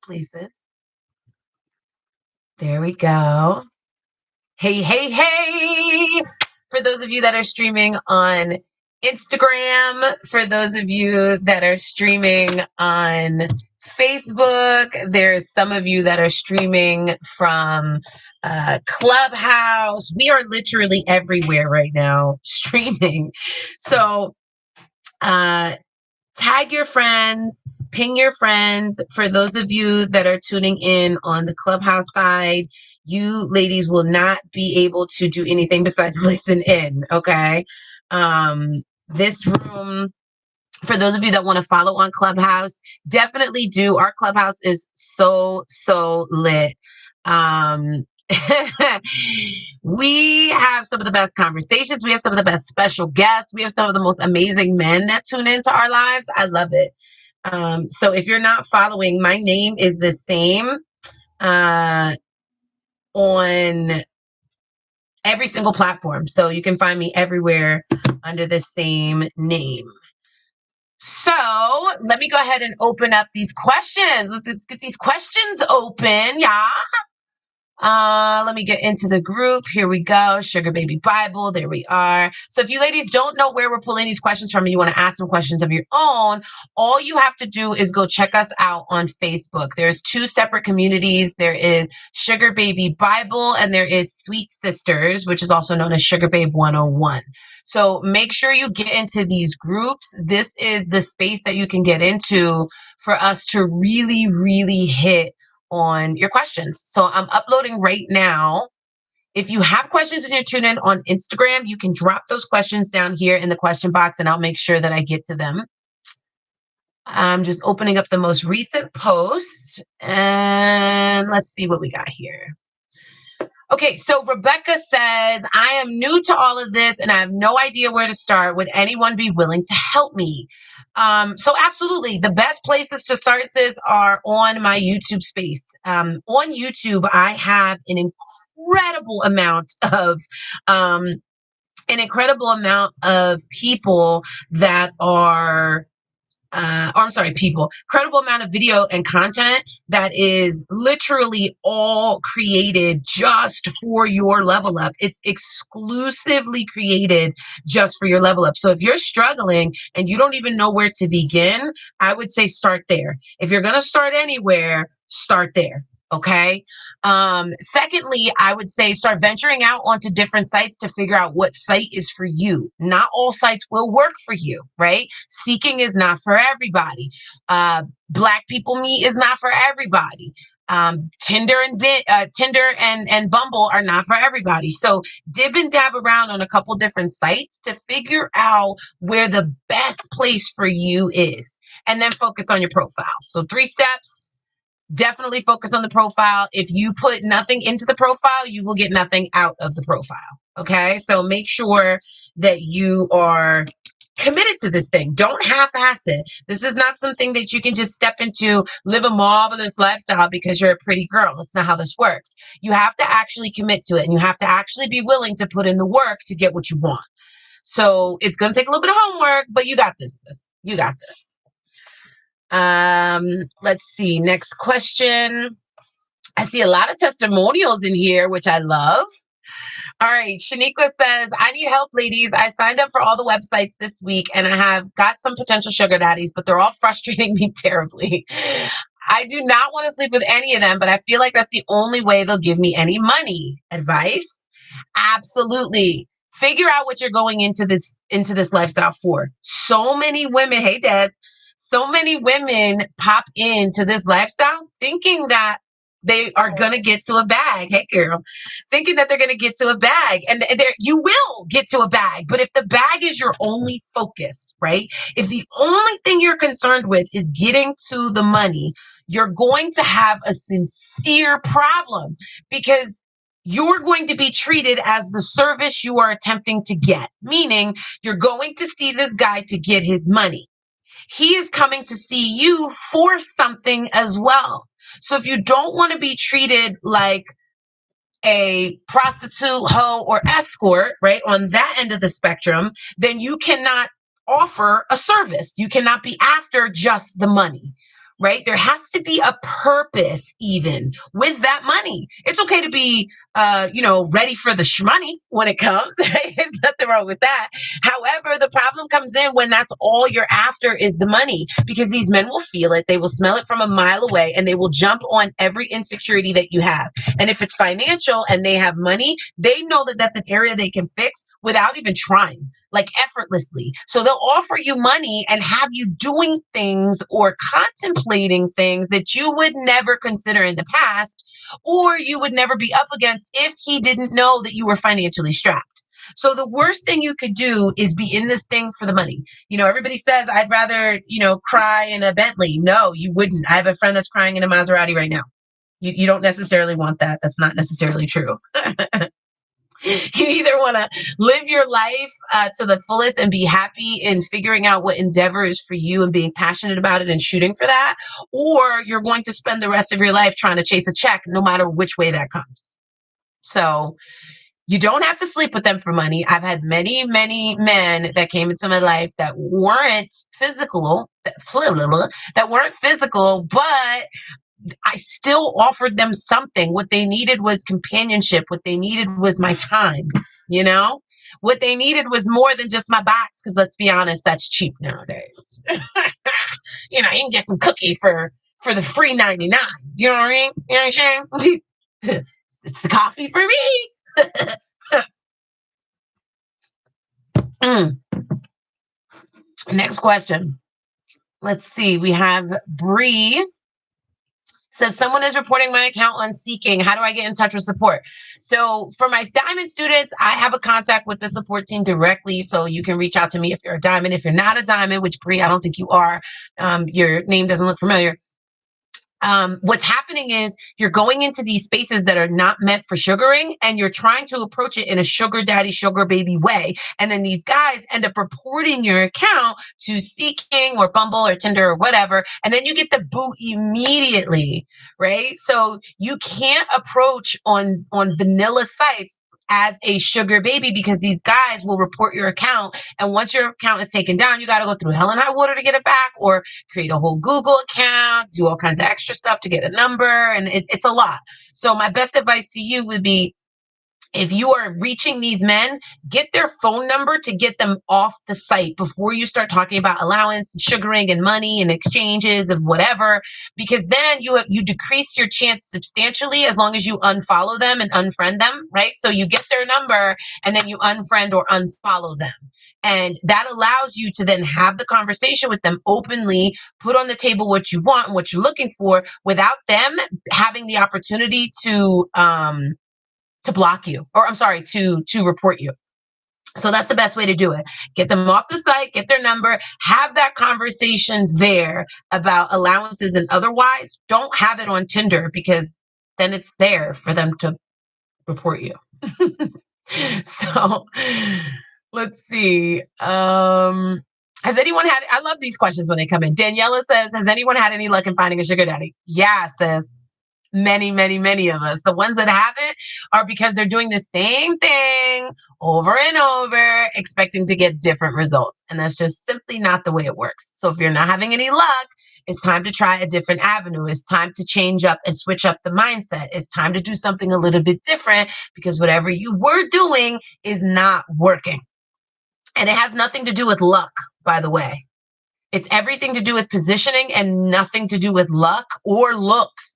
places. There we go. Hey, hey, hey! For those of you that are streaming on Instagram, for those of you that are streaming on Facebook, there's some of you that are streaming from Clubhouse. We are literally everywhere right now streaming. So tag your friends, ping your friends. For those of you that are tuning in on the Clubhouse side, you ladies will not be able to do anything besides listen in, okay? This room, for those of you that want to follow on Clubhouse, definitely do. Our Clubhouse is so lit. We have some of the best conversations. We have some of the best special guests. We have some of the most amazing men that tune into our lives. I love it. So if you're not following, my name is the same on every single platform. So you can find me everywhere under the same name. So let me go ahead and open up these questions. Let's get these questions open. Yeah. Let me get into the group. Here we go. Sugar Baby Bible. There we are. So if you ladies don't know where we're pulling these questions from and you want to ask some questions of your own, all you have to do is go check us out on Facebook. There's two separate communities. There is Sugar Baby Bible and there is Sweet Sisters, which is also known as Sugar Babe 101. So make sure you get into these groups. This is the space that you can get into for us to really hit on your questions. So I'm uploading right now. If you have questions and you're tuning in on Instagram, you can drop those questions down here in the question box and I'll make sure that I get to them. I'm just opening up the most recent post and let's see what we got here. Okay, so Rebecca says, I am new to all of this and I have no idea where to start. Would anyone be willing to help me? So absolutely, the best places to start this are on my YouTube space. On YouTube, I have an incredible amount of people that are incredible amount of video and content that is literally all created just for your level up. It's exclusively created just for your level up. So if you're struggling and you don't even know where to begin, I would say start there. If you're going to start anywhere, start there. Okay. Secondly, I would say start venturing out onto different sites to figure out what site is for you. Not all sites will work for you, right? Seeking is not for everybody. Black People Meet is not for everybody. Tinder and Bumble are not for everybody. So dib and dab around on a couple different sites to figure out where the best place for you is, and then focus on your profile. So 3 steps. Definitely focus on the profile. If you put nothing into the profile, you will get nothing out of the profile. Okay. So make sure that you are committed to this thing. Don't half-ass it. This is not something that you can just step into, live a marvelous lifestyle because you're a pretty girl. That's not how this works. You have to actually commit to it and you have to actually be willing to put in the work to get what you want. So it's going to take a little bit of homework, but you got this, sis. You got this. Let's see. Next question. I see a lot of testimonials in here, which I love. All right. Shaniqua says, I need help, ladies. I signed up for all the websites this week and I have got some potential sugar daddies, but they're all frustrating me terribly. I do not want to sleep with any of them, but I feel like that's the only way they'll give me any money. Advice? Absolutely. Figure out what you're going into this lifestyle for. So many women, hey, Des, so many women pop into this lifestyle thinking that they are going to get to a bag. Hey, girl, thinking that they're going to get to a bag, and you will get to a bag. But if the bag is your only focus, right? If the only thing you're concerned with is getting to the money, you're going to have a sincere problem because you're going to be treated as the service you are attempting to get, meaning you're going to see this guy to get his money. He is coming to see you for something as well. So if you don't want to be treated like a prostitute, hoe, or escort, right, on that end of the spectrum, then you cannot offer a service. You cannot be after just the money, right? There has to be a purpose even with that money. It's okay to be, ready for the shmoney when it comes, right? There's nothing wrong with that. However, the problem comes in when that's all you're after is the money, because these men will feel it. They will smell it from a mile away, and they will jump on every insecurity that you have. And if it's financial and they have money, they know that that's an area they can fix without even trying, like effortlessly. So they'll offer you money and have you doing things or contemplating things that you would never consider in the past, or you would never be up against if he didn't know that you were financially strapped. So the worst thing you could do is be in this thing for the money. Everybody says, I'd rather, cry in a Bentley. No, you wouldn't. I have a friend that's crying in a Maserati right now. You don't necessarily want that. That's not necessarily true. You either want to live your life to the fullest and be happy in figuring out what endeavor is for you and being passionate about it and shooting for that, or you're going to spend the rest of your life trying to chase a check no matter which way that comes. So you don't have to sleep with them for money. I've had many, many men that came into my life that weren't physical, that weren't physical, but I still offered them something. What they needed was companionship. What they needed was my time. What they needed was more than just my box, because let's be honest, that's cheap nowadays. You can get some cookie for the free 99. You know what I mean? You know what I'm saying? It's the coffee for me. Next question. Let's see. We have Bree. Says, someone is reporting my account on Seeking. How do I get in touch with support? So for my diamond students, I have a contact with the support team directly. So you can reach out to me if you're a diamond. If you're not a diamond, which Bree, I don't think you are, your name doesn't look familiar. What's happening is you're going into these spaces that are not meant for sugaring, and you're trying to approach it in a sugar daddy, sugar baby way. And then these guys end up reporting your account to Seeking or Bumble or Tinder or whatever. And then you get the boot immediately, right? So you can't approach on vanilla sites as a sugar baby, because these guys will report your account. And once your account is taken down, you got to go through hell and high water to get it back, or create a whole Google account, do all kinds of extra stuff to get a number. And it's a lot. So my best advice to you would be, if you are reaching these men, get their phone number to get them off the site before you start talking about allowance and sugaring and money and exchanges of whatever, because then you decrease your chance substantially as long as you unfollow them and unfriend them, right? So you get their number and then you unfriend or unfollow them. And that allows you to then have the conversation with them openly, put on the table what you want and what you're looking for, without them having the opportunity to block you, or I'm sorry, to report you. So that's the best way to do it. Get them off the site, get their number, have that conversation there about allowances, and otherwise don't have it on Tinder, because then it's there for them to report you. So let's see. Has anyone had, I love these questions when they come in. Daniela says, has anyone had any luck in finding a sugar daddy? Yeah, says many, many, many of us. The ones that haven't are because they're doing the same thing over and over, expecting to get different results. And that's just simply not the way it works. So if you're not having any luck, it's time to try a different avenue. It's time to change up and switch up the mindset. It's time to do something a little bit different, because whatever you were doing is not working. And it has nothing to do with luck, by the way. It's everything to do with positioning and nothing to do with luck or looks.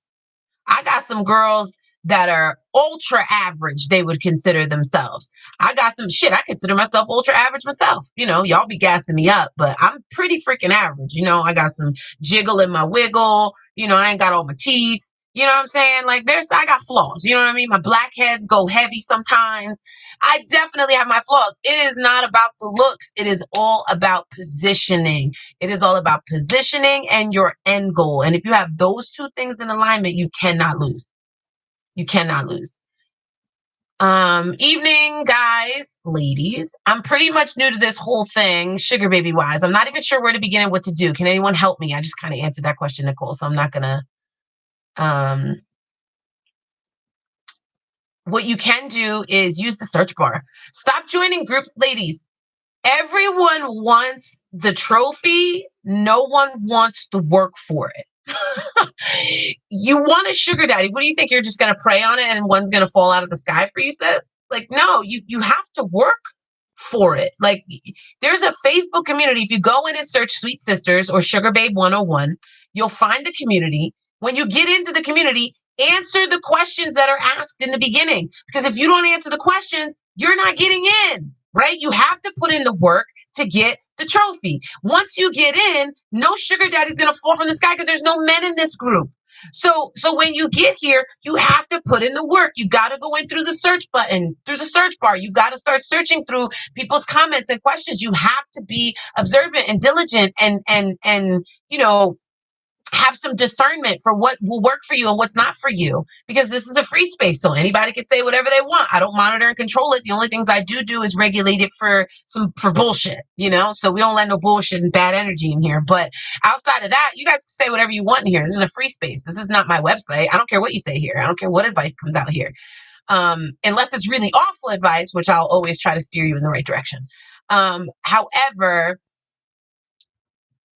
I got some girls that are ultra average, they would consider themselves. I got some shit, I consider myself ultra average myself. Y'all be gassing me up, but I'm pretty freaking average. I got some jiggle in my wiggle. I ain't got all my teeth. You know what I'm saying? Like, I got flaws. You know what I mean? My blackheads go heavy sometimes. I definitely have my flaws. It is not about the looks. It is all about positioning. It is all about positioning and your end goal. And if you have those two things in alignment, you cannot lose. You cannot lose. Evening, guys, ladies. I'm pretty much new to this whole thing, sugar baby wise. I'm not even sure where to begin and what to do. Can anyone help me? I just kind of answered that question, Nicole, so I'm not gonna. What you can do is use the search bar. Stop joining groups, ladies. Everyone wants the trophy. No one wants the work for it. You want a sugar daddy. What do you think? You're just going to pray on it and one's going to fall out of the sky for you, sis? Like, no, you have to work for it. Like, there's a Facebook community. If you go in and search Sweet Sisters or Sugar Babe 101, you'll find the community. When you get into the community, answer the questions that are asked in the beginning. Because if you don't answer the questions, you're not getting in, right? You have to put in the work to get the trophy. Once you get in, no sugar daddy's going to fall from the sky because there's no men in this group. So when you get here, you have to put in the work. You got to go in through the search button, through the search bar. You got to start searching through people's comments and questions. You have to be observant and diligent and have some discernment for what will work for you and what's not for you, because this is a free space, so anybody can say whatever they want. I don't monitor and control it. The only things I do is regulate it for bullshit, so we don't let no bullshit and bad energy in here. But outside of that, you guys can say whatever you want in here. This is a free space. This is not my website. I don't care what you say here. I don't care what advice comes out here, unless it's really awful advice, which I'll always try to steer you in the right direction. However,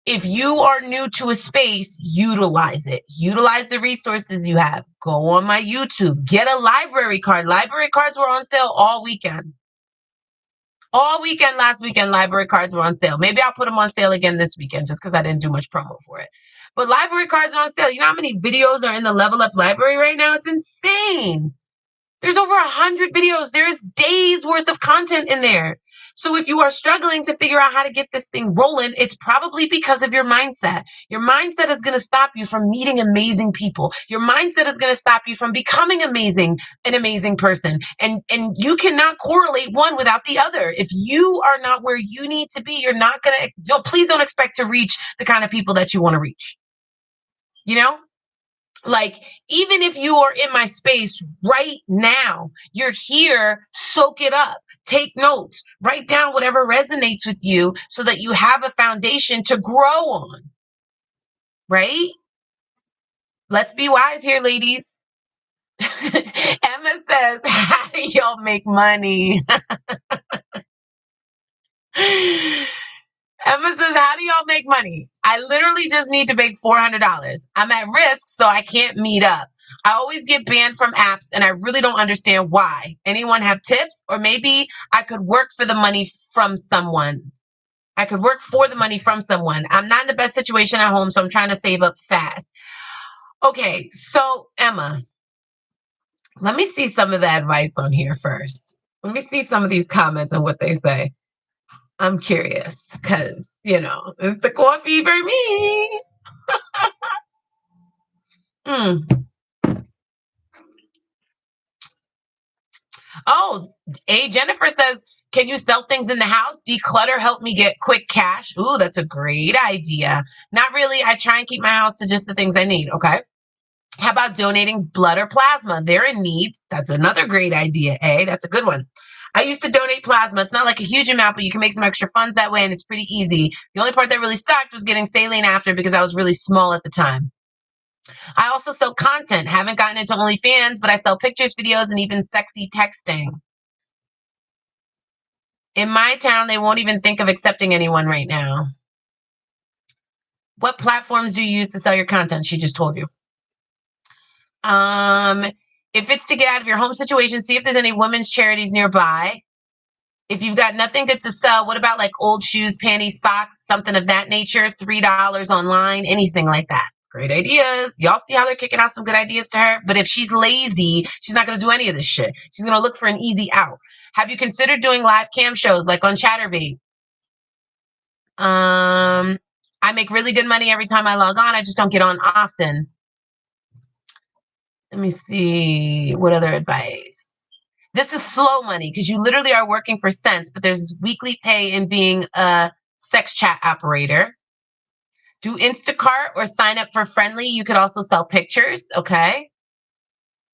if you are new to a space, utilize it. Utilize the resources you have. Go on my YouTube. Get a library card. Library cards were on sale all weekend. All weekend, last weekend, library cards were on sale. Maybe I'll put them on sale again this weekend just because I didn't do much promo for it. But library cards are on sale. You know how many videos are in the Level Up library right now? It's insane. There's over 100 videos. There's days worth of content in there. So if you are struggling to figure out how to get this thing rolling, it's probably because of your mindset. Your mindset is going to stop you from meeting amazing people. Your mindset is going to stop you from becoming an amazing person. And you cannot correlate one without the other. If you are not where you need to be, you're not going to, please don't expect to reach the kind of people that you want to reach. Like, even if you are in my space right now, you're here, soak it up, take notes, write down whatever resonates with you so that you have a foundation to grow on, right? Let's be wise here, ladies. Emma says, how do y'all make money? Emma says, how do y'all make money? I literally just need to make $400. I'm at risk, so I can't meet up. I always get banned from apps, and I really don't understand why. Anyone have tips? Or maybe I could work for the money from someone. I'm not in the best situation at home, so I'm trying to save up fast. Okay, so Emma, let me see some of the advice on here first. Let me see some of these comments and what they say. I'm curious because, it's the coffee for me. Oh, Jennifer says, can you sell things in the house? Declutter, help me get quick cash. Ooh, that's a great idea. Not really. I try and keep my house to just the things I need. Okay. How about donating blood or plasma? They're in need. That's another great idea. That's a good one. I used to donate plasma. It's not like a huge amount, but you can make some extra funds that way, and it's pretty easy. The only part that really sucked was getting saline after because I was really small at the time. I also sell content. Haven't gotten into OnlyFans, but I sell pictures, videos, and even sexy texting. In my town, they won't even think of accepting anyone right now. What platforms do you use to sell your content? She just told you. If it's to get out of your home situation, see if there's any women's charities nearby. If you've got nothing good to sell, what about like old shoes, panties, socks, something of that nature? $3 online, anything like that. Great ideas. Y'all see how they're kicking out some good ideas to her? But if she's lazy, she's not going to do any of this shit. She's going to look for an easy out. Have you considered doing live cam shows like on Chatterbait? I make really good money every time I log on. I just don't get on often. Let me see. What other advice? This is slow money because you literally are working for cents, but there's weekly pay in being a sex chat operator. Do Instacart or sign up for Friendly. You could also sell pictures. Okay.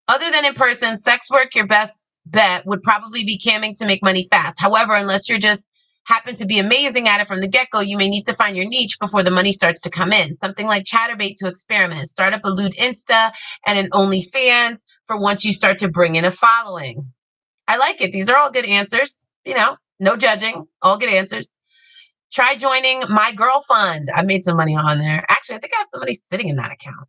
Other than in person, sex work, your best bet would probably be camming to make money fast. However, unless you're just happen to be amazing at it from the get-go, you may need to find your niche before the money starts to come in. Something like Chatterbait to experiment. Start up a lewd Insta and an OnlyFans for once you start to bring in a following. I like it. These are all good answers. No judging. All good answers. Try joining My Girl Fund. I made some money on there. Actually, I think I have somebody sitting in that account.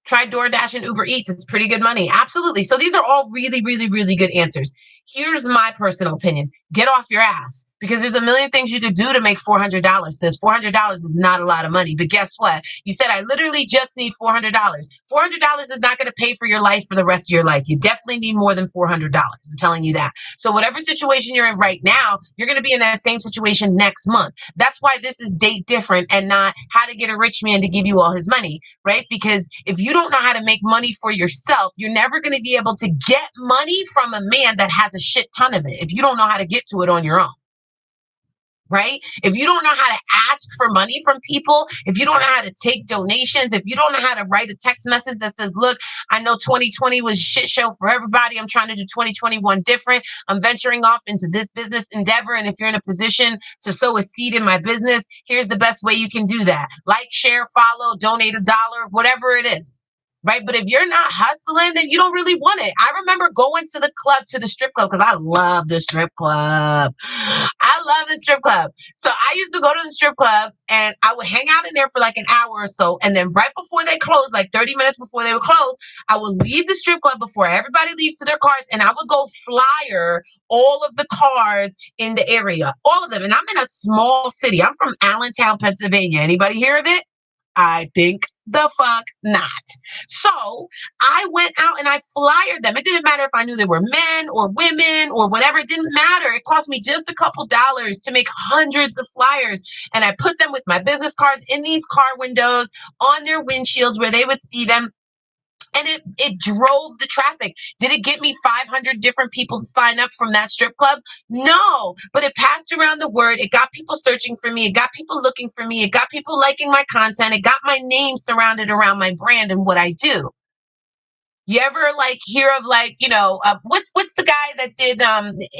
Try DoorDash and Uber Eats. It's pretty good money. Absolutely. So these are all really, really, really good answers. Here's my personal opinion. Get off your ass, because there's a million things you could do to make $400. Sis, $400 is not a lot of money. But guess what? You said, I literally just need $400. $400 is not going to pay for your life for the rest of your life. You definitely need more than $400. I'm telling you that. So whatever situation you're in right now, you're going to be in that same situation next month. That's why this is date different and not how to get a rich man to give you all his money, right? Because if you don't know how to make money for yourself, you're never going to be able to get money from a man that has a shit ton of it if you don't know how to get to it on your own. Right? If you don't know how to ask for money from people, if you don't know how to take donations, if you don't know how to write a text message that says, look, I know 2020 was a shit show for everybody. I'm trying to do 2021 different. I'm venturing off into this business endeavor. And if you're in a position to sow a seed in my business, here's the best way you can do that. Like, share, follow, donate $1, whatever it is. Right. But if you're not hustling, then you don't really want it. I remember going to the club, to the strip club, because I love the strip club. I love the strip club. So I used to go to the strip club and I would hang out in there for like an hour or so. And then right before they closed, like 30 minutes before they would close, I would leave the strip club before everybody leaves to their cars. And I would go flyer all of the cars in the area, all of them. And I'm in a small city. I'm from Allentown, Pennsylvania. Anybody hear of it? I think the fuck not. So I went out and I flyered them. It didn't matter if I knew they were men or women or whatever. It didn't matter. It cost me just a couple dollars to make hundreds of flyers. And I put them with my business cards in these car windows on their windshields where they would see them. And it drove the traffic. Did it get me 500 different people to sign up from that strip club? No, but it passed around the word. It got people searching for me. It got people looking for me. It got people liking my content. It got my name surrounded around my brand and what I do. You ever like hear of like, what's the guy that did,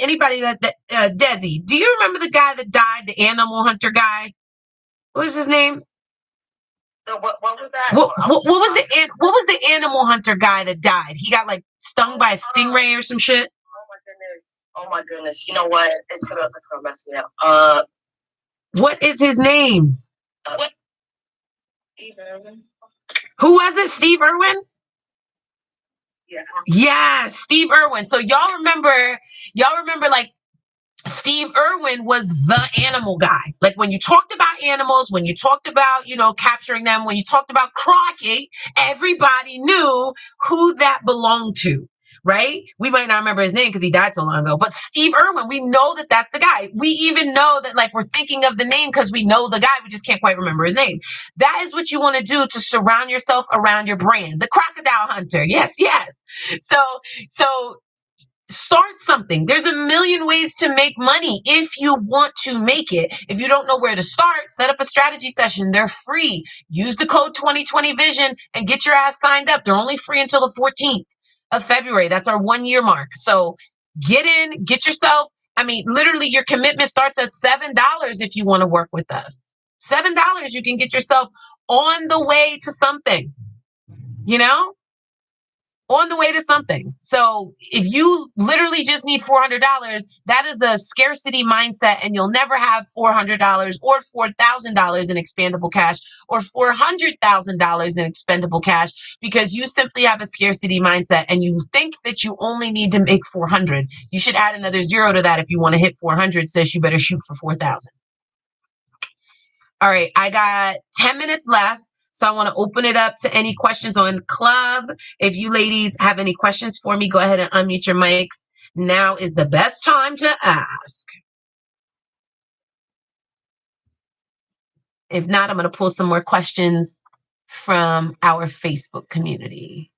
anybody that Desi, do you remember the guy that died, the animal hunter guy? What was his name? So what was that? What was the animal hunter guy that died? He got like stung by a stingray or some shit. Oh my goodness! You know what? It's gonna mess me up. What is his name? What? Steve Irwin. Who was it? Steve Irwin? Yeah. Yeah, Steve Irwin. So y'all remember like Steve Irwin was the animal guy. Like when you talked about animals, when you talked about, capturing them, when you talked about Crockett, everybody knew who that belonged to, right? We might not remember his name because he died so long ago, but Steve Irwin, we know that that's the guy. We even know that like we're thinking of the name because we know the guy, we just can't quite remember his name. That is what you want to do to surround yourself around your brand. The crocodile hunter. Yes, yes. So start something. There's a million ways to make money if you want to make it. If you don't know where to start, set up a strategy session. They're free. Use the code 2020 Vision and get your ass signed up. They're only free until the 14th of February. That's our 1 year mark. So get in, get yourself. I mean, literally your commitment starts at $7 if you want to work with us. $7, you can get yourself on the way to something, on the way to something. So if you literally just need $400, that is a scarcity mindset, and you'll never have $400 or $4,000 in expandable cash or $400,000 in expendable cash because you simply have a scarcity mindset and you think that you only need to make 400. You should add another zero to that if you want to hit 400. Says you better shoot for 4,000. All right, I got 10 minutes left. So I want to open it up to any questions on Club. If you ladies have any questions for me, go ahead and unmute your mics. Now is the best time to ask. If not, I'm going to pull some more questions from our Facebook community.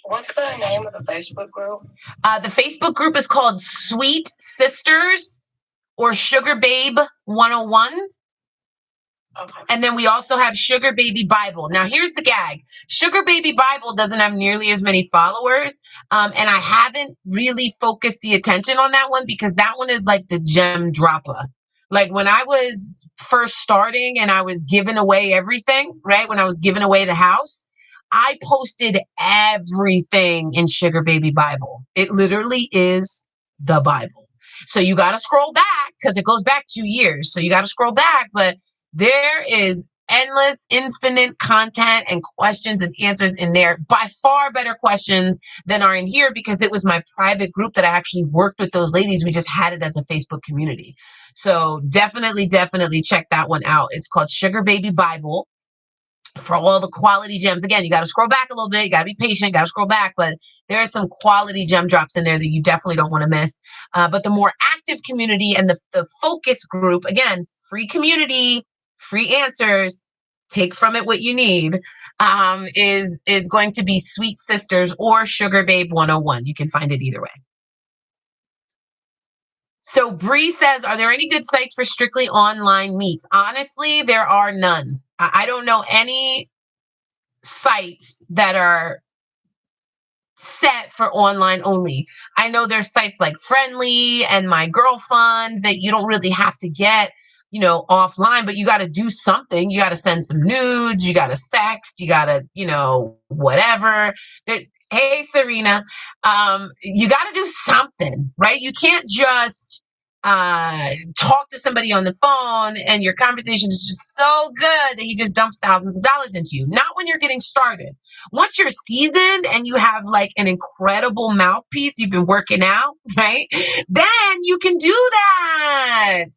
What's the name of the Facebook group? The Facebook group is called Sweet Sisters or Sugar Babe 101. Okay. And then we also have Sugar Baby Bible. Now, here's the gag. Sugar Baby Bible doesn't have nearly as many followers. And I haven't really focused the attention on that one because that one is like the gem dropper. Like when I was first starting and I was giving away everything, right? When I was giving away the house, I posted everything in Sugar Baby Bible. It literally is the Bible. So you got to scroll back because it goes back 2 years. So you got to scroll back, but there is endless, infinite content and questions and answers in there. By far better questions than are in here because it was my private group that I actually worked with those ladies. We just had it as a Facebook community. So definitely check that one out. It's called Sugar Baby Bible for all the quality gems. Again, you got to scroll back a little bit. You got to be patient, got to scroll back, but there are some quality gem drops in there that you definitely don't want to miss. But the more active community and the focus group, again, free community, free answers, take from it what you need, is going to be Sweet Sisters or Sugar Babe 101. You can find it either way. So Bree says, are there any good sites for strictly online meets? Honestly, there are none. I don't know any sites that are set for online only. I know there's sites like Friendly and My Girl Fund that you don't really have to get, offline, but you got to do something. You got to send some nudes, you got to sext, you got to, whatever. Hey, Serena, you got to do something, right? You can't just talk to somebody on the phone and your conversation is just so good that he just dumps thousands of dollars into you. Not when you're getting started. Once you're seasoned and you have like an incredible mouthpiece, you've been working out, right? Then you can do that.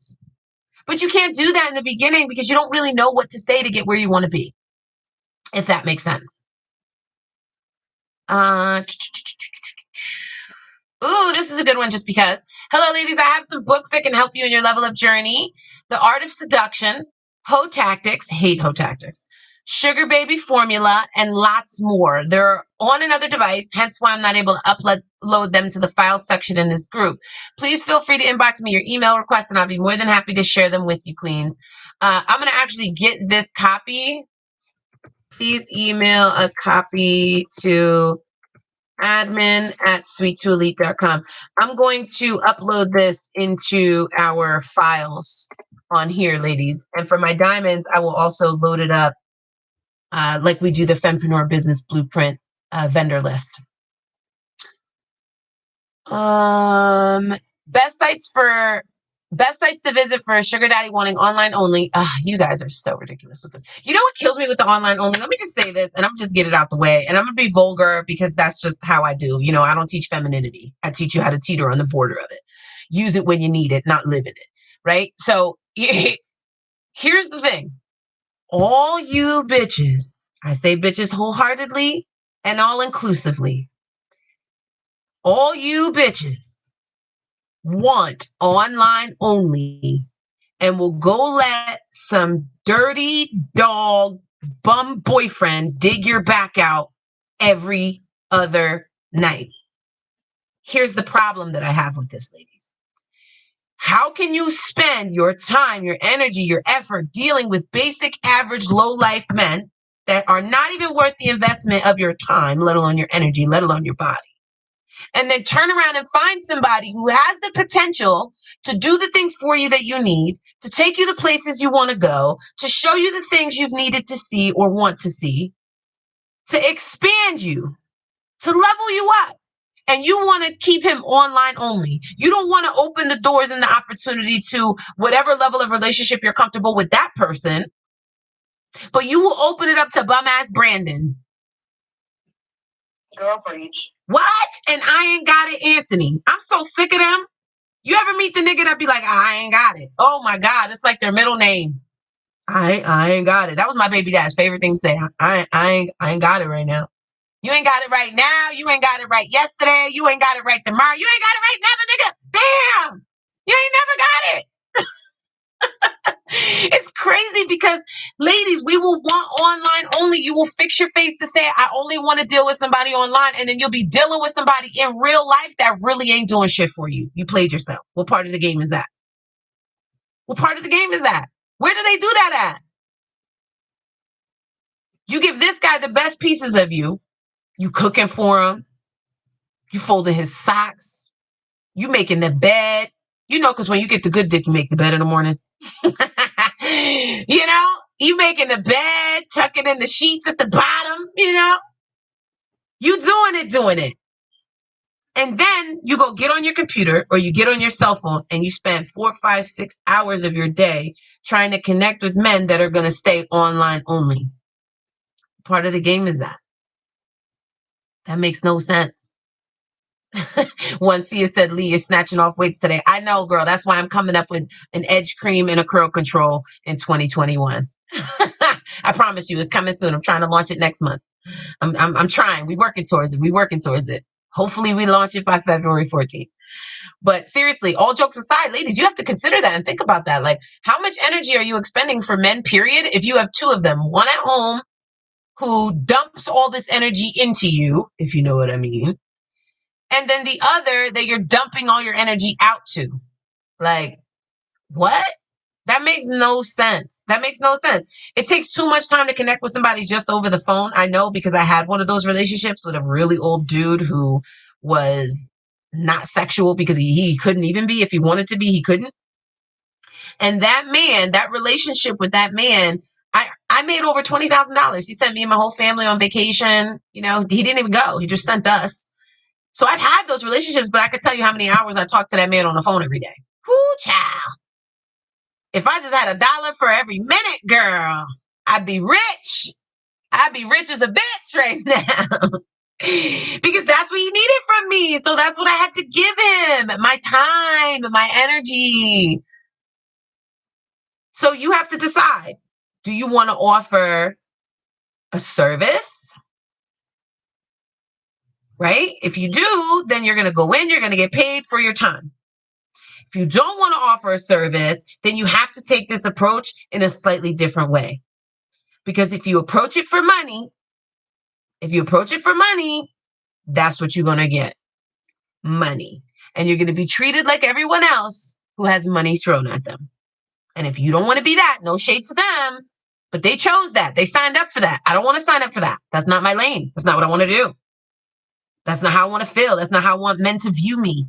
But you can't do that in the beginning because you don't really know what to say to get where you want to be, if that makes sense. Ooh, this is a good one just because. Hello, ladies. I have some books that can help you in your level up journey. The Art of Seduction, Hoe Tactics, hate Hoe Tactics, Sugar Baby Formula, and lots more. They're on another device, hence why I'm not able to upload them to the file section in this group. Please feel free to inbox me your email requests, and I'll be more than happy to share them with you, queens. I'm going to actually get this copy. Please email a copy to admin@sweet2elite.com. I'm going to upload this into our files on here, ladies. And for my diamonds, I will also load it up like we do the Fempreneur Business Blueprint vendor list. Best sites to visit for a sugar daddy wanting online only. You guys are so ridiculous with this. You know what kills me with the online only? Let me just say this, and I'm just get it out the way. And I'm going to be vulgar because that's just how I do. I don't teach femininity. I teach you how to teeter on the border of it. Use it when you need it, not live in it. Right? So here's the thing. All you bitches, I say bitches wholeheartedly and all inclusively. All you bitches want online only and will go let some dirty dog bum boyfriend dig your back out every other night. Here's the problem that I have with this, ladies. How can you spend your time, your energy, your effort dealing with basic, average, low-life men that are not even worth the investment of your time, let alone your energy, let alone your body? And then turn around and find somebody who has the potential to do the things for you that you need, to take you the places you want to go, to show you the things you've needed to see or want to see, to expand you, to level you up. And you want to keep him online only. You don't want to open the doors and the opportunity to whatever level of relationship you're comfortable with that person, but you will open it up to bum ass Brandon. Girl, preach. What? And I ain't got it, Anthony. I'm so sick of them. You ever meet the nigga that be like, I ain't got it? Oh my God, it's like their middle name. I ain't got it. That was my baby dad's favorite thing to say. I ain't got it right now. You ain't got it right now. You ain't got it right yesterday. You ain't got it right tomorrow. You ain't got it right never, nigga. Damn. You ain't never got it. It's crazy because, ladies, we will want online only. You will fix your face to say, I only want to deal with somebody online. And then you'll be dealing with somebody in real life that really ain't doing shit for you. You played yourself. What part of the game is that? What part of the game is that? Where do they do that at? You give this guy the best pieces of you. You cooking for him. You folding his socks. You making the bed. Because when you get the good dick, you make the bed in the morning. You making the bed, tucking in the sheets at the bottom, You doing it. And then you go get on your computer or you get on your cell phone and you spend 4, 5, 6 hours of your day trying to connect with men that are going to stay online only. Part of the game is that. That makes no sense. One Sia said, Lee, you're snatching off wigs today. I know, girl. That's why I'm coming up with an edge cream and a curl control in 2021. I promise you, it's coming soon. I'm trying to launch it next month. I'm trying. We're working towards it. Hopefully we launch it by February 14th. But seriously, all jokes aside, ladies, you have to consider that and think about that. Like, how much energy are you expending for men, period, if you have two of them, one at home who dumps all this energy into you, if you know what I mean, and then the other that you're dumping all your energy out to? Like, what? That makes no sense. It takes too much time to connect with somebody just over the phone. I know, because I had one of those relationships with a really old dude who was not sexual because he couldn't even be. If he wanted to be, he couldn't. And that man, that relationship with that man, I made over $20,000. He sent me and my whole family on vacation. You know, he didn't even go. He just sent us. So I've had those relationships, but I could tell you how many hours I talked to that man on the phone every day. Whoo, child. If I just had $1 for every minute, girl, I'd be rich. I'd be rich as a bitch right now. Because that's what he needed from me. So that's what I had to give him. My time, my energy. So you have to decide. Do you want to offer a service? Right? If you do, then you're going to go in, you're going to get paid for your time. If you don't want to offer a service, then you have to take this approach in a slightly different way. Because if you approach it for money, that's what you're going to get. Money. And you're going to be treated like everyone else who has money thrown at them. And if you don't want to be that, no shade to them, but they chose that. They signed up for that. I don't want to sign up for that. That's not my lane. That's not what I want to do. That's not how I want to feel. That's not how I want men to view me.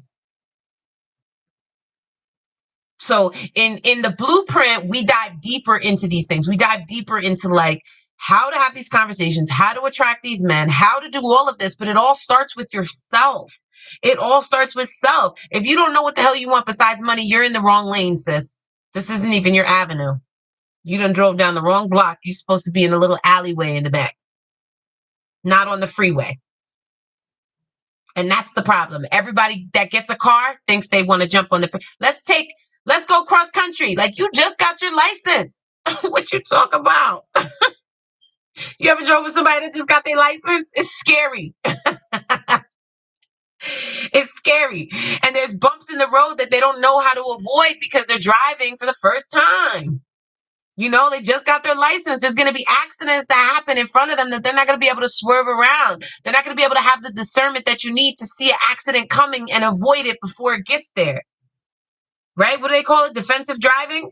So in the blueprint, we dive deeper into these things. We dive deeper into like how to have these conversations, how to attract these men, how to do all of this. But it all starts with yourself. It all starts with self. If you don't know what the hell you want besides money, you're in the wrong lane, sis. This isn't even your avenue. You done drove down the wrong block. You're supposed to be in a little alleyway in the back, not on the freeway. And that's the problem. Everybody that gets a car thinks they want to jump on the let's go cross country. Like, you just got your license. What you talk about? You ever drove with somebody that just got their license? It's scary. It's scary. And there's bumps in the road that they don't know how to avoid because they're driving for the first time. You know, they just got their license. There's going to be accidents that happen in front of them that they're not going to be able to swerve around. They're not going to be able to have the discernment that you need to see an accident coming and avoid it before it gets there. Right? What do they call it? Defensive driving?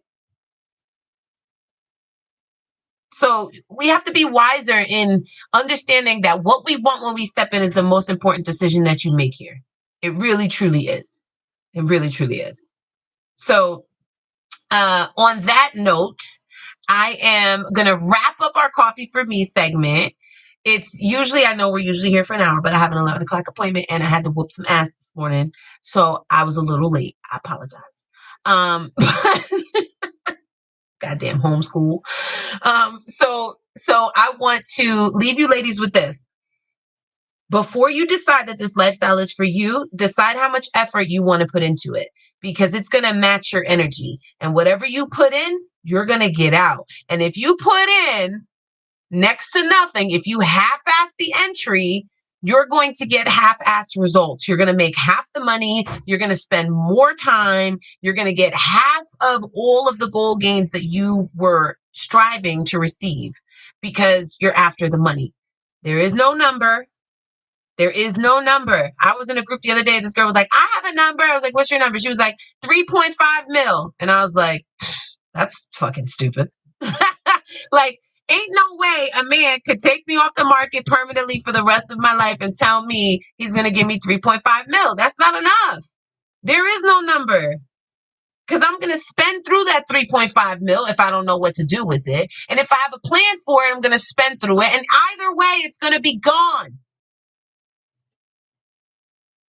So we have to be wiser in understanding that what we want when we step in is the most important decision that you make here. It really, truly is. It really, truly is. So on that note, I am going to wrap up our Coffee for Me segment. It's usually, I know we're usually here for an hour, but I have an 11 o'clock appointment and I had to whoop some ass this morning. So I was a little late. I apologize. Goddamn homeschool. So I want to leave you ladies with this. Before you decide that this lifestyle is for you, decide how much effort you want to put into it, because it's going to match your energy. And whatever you put in, you're going to get out. And if you put in next to nothing, if you half-ass the entry, you're going to get half-assed results. You're going to make half the money. You're going to spend more time. You're going to get half of all of the goal gains that you were striving to receive because you're after the money. There is no number. There is no number. I was in a group the other day. This girl was like, I have a number. I was like, what's your number? She was like, 3.5 mil. And I was like, that's fucking stupid. Like, ain't no way a man could take me off the market permanently for the rest of my life and tell me he's going to give me 3.5 mil. That's not enough. There is no number. Because I'm going to spend through that 3.5 mil if I don't know what to do with it. And if I have a plan for it, I'm going to spend through it. And either way, it's going to be gone.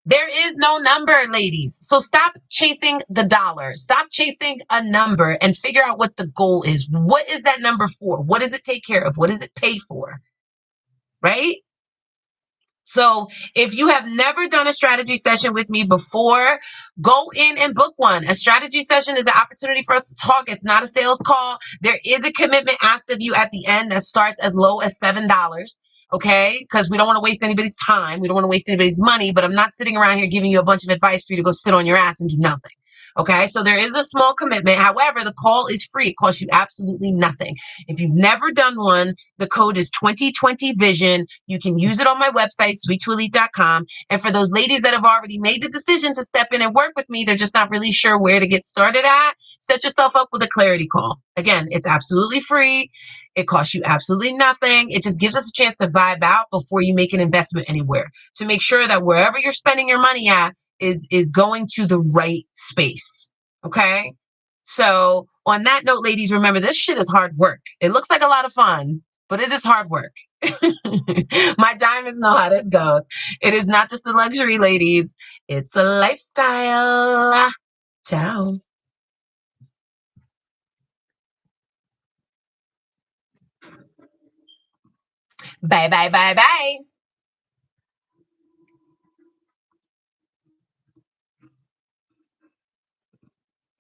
There is no number, ladies. So stop chasing the dollar. Stop chasing a number and figure out what the goal is. What is that number for? What does it take care of? What does it pay for? Right? So if you have never done a strategy session with me before, go in and book one. A strategy session is an opportunity for us to talk. It's not a sales call. There is a commitment asked of you at the end that starts as low as $7. Okay, because we don't want to waste anybody's time. We don't want to waste anybody's money, but I'm not sitting around here giving you a bunch of advice for you to go sit on your ass and do nothing. Okay, so there is a small commitment. However, the call is free. It costs you absolutely nothing. If you've never done one, the code is 2020 Vision. You can use it on my website, sweet2elite.com. And for those ladies that have already made the decision to step in and work with me, they're just not really sure where to get started at, set yourself up with a clarity call. Again, it's absolutely free. It costs you absolutely nothing. It just gives us a chance to vibe out before you make an investment anywhere, to make sure that wherever you're spending your money at is going to the right space. Okay? So on that note, ladies, remember this shit is hard work. It looks like a lot of fun, but it is hard work. My diamonds know how this goes. It is not just a luxury, ladies. It's a lifestyle. Ciao. Bye, bye, bye, bye.